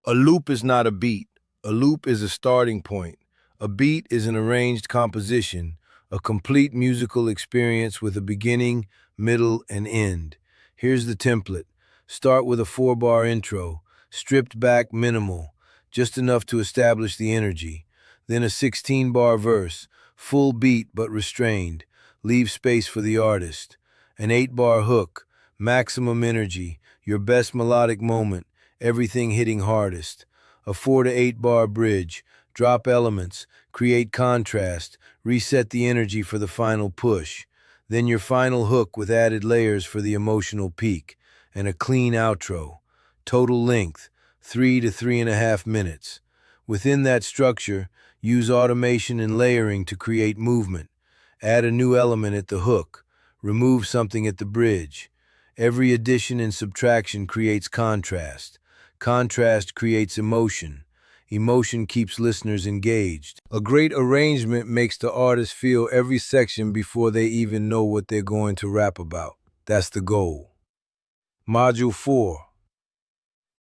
A loop is not a beat. A loop is a starting point. A beat is an arranged composition, a complete musical experience with a beginning, middle, and end. Here's the template. Start with a 4-bar intro, stripped back, minimal, just enough to establish the energy. Then a 16-bar verse, full beat but restrained, leave space for the artist. An 8-bar hook, maximum energy, your best melodic moment, everything hitting hardest. A 4 to 8 bar bridge, drop elements, create contrast, reset the energy for the final push. Then your final hook with added layers for the emotional peak, and a clean outro. Total length, 3 to 3.5 minutes. Within that structure, use automation and layering to create movement. Add a new element at the hook, remove something at the bridge. Every addition and subtraction creates contrast. Contrast creates emotion. Emotion keeps listeners engaged. A great arrangement makes the artist feel every section before they even know what they're going to rap about. That's the goal. Module 4.